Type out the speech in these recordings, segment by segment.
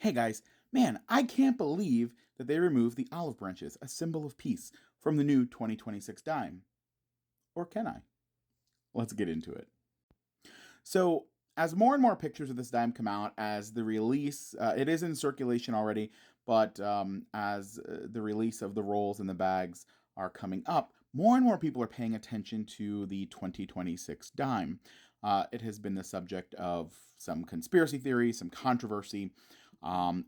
Hey guys, man, I can't believe that they removed the olive branches, a symbol of peace, from the new 2026 dime. Or can I? Let's get into it. So, as more and more pictures of this dime come out, as the release, it is in circulation already, but as the release of the rolls and the bags are coming up, more and more people are paying attention to the 2026 dime. It has been the subject of some conspiracy theory, some controversy,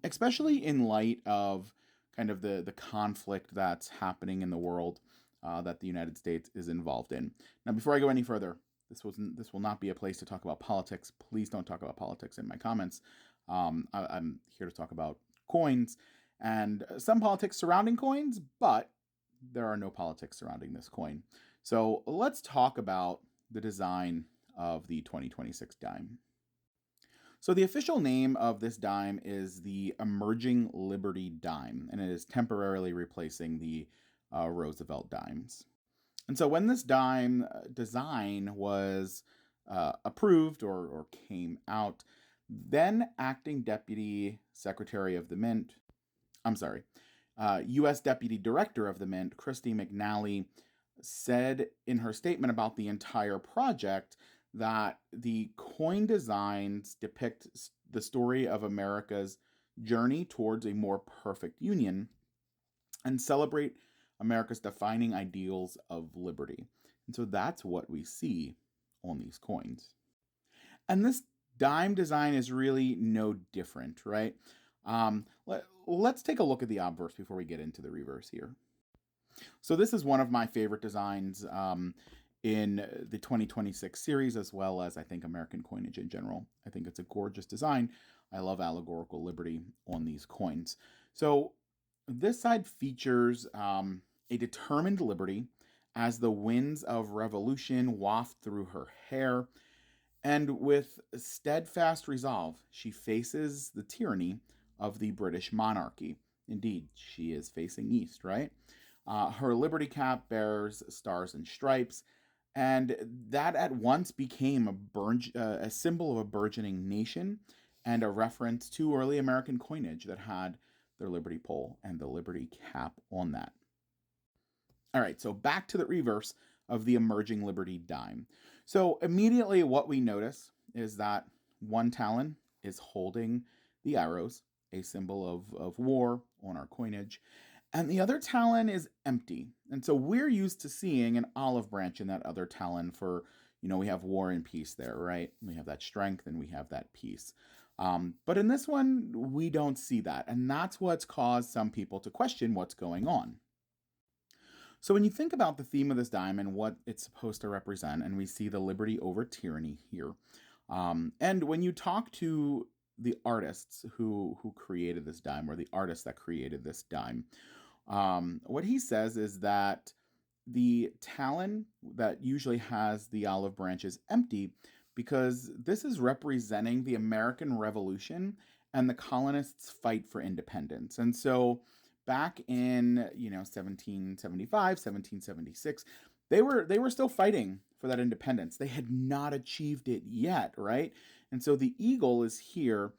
especially in light of kind of the conflict that's happening in the world that the United States is involved in. Now, before I go any further, this will not be a place to talk about politics. Please don't talk about politics in my comments. I'm here to talk about coins and some politics surrounding coins, but there are no politics surrounding this coin. So let's talk about the design of the 2026 dime. So the official name of this dime is the Emerging Liberty Dime, and it is temporarily replacing the Roosevelt dimes. And so when this dime design was approved or came out, then acting Deputy Secretary of the Mint, U.S. Deputy Director of the Mint, Christy McNally, said in her statement about the entire project that the coin designs depict the story of America's journey towards a more perfect union and celebrate America's defining ideals of liberty. And so that's what we see on these coins. And this dime design is really no different, right? Let's take a look at the obverse before we get into the reverse here. So this is one of my favorite designs in the 2026 series, as well as I think American coinage in general. I think it's a gorgeous design. I love allegorical liberty on these coins. So this side features a determined liberty as the winds of revolution waft through her hair. And with steadfast resolve, she faces the tyranny of the British monarchy. Indeed, she is facing east, right? Her liberty cap bears stars and stripes, and that at once became a symbol of a burgeoning nation and a reference to early American coinage that had their liberty pole and the liberty cap on that. All right, so back to the reverse of the emerging liberty dime. So immediately what we notice is that one talon is holding the arrows, a symbol of war on our coinage, and the other talon is empty. And so we're used to seeing an olive branch in that other talon for, we have war and peace there, right? We have that strength and we have that peace. But in this one, we don't see that. And that's what's caused some people to question what's going on. So when you think about the theme of this dime and what it's supposed to represent, and we see the liberty over tyranny here, and when you talk to the artists who created this dime, or the artist that created this dime, what he says is that the talon that usually has the olive branch is empty because this is representing the American Revolution and the colonists' fight for independence. And so back in 1775, 1776, they were still fighting for that independence. They had not achieved it yet, right? And so the eagle is here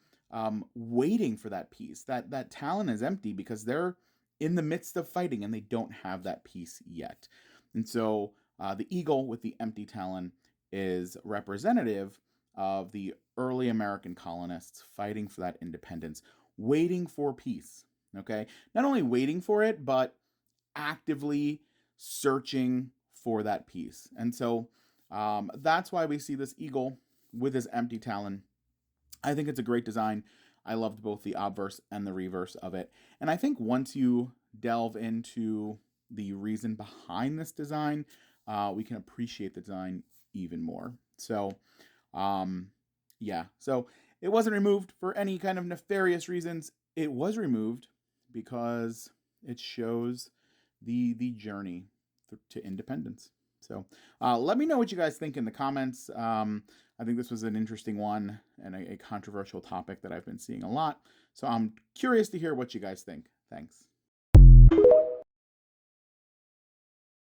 waiting for that peace. That talon is empty because they're in the midst of fighting and they don't have that peace yet. And so the eagle with the empty talon is representative of the early American colonists fighting for that independence, waiting for peace. Okay, not only waiting for it, but actively searching for that peace. And so that's why we see this eagle with his empty talon. I think it's a great design. I loved both the obverse and the reverse of it. And I think once you delve into the reason behind this design, we can appreciate the design even more. So, so it wasn't removed for any kind of nefarious reasons. It was removed because it shows the journey to independence. So let me know what you guys think in the comments. I think this was an interesting one and a controversial topic that I've been seeing a lot. So I'm curious to hear what you guys think. Thanks.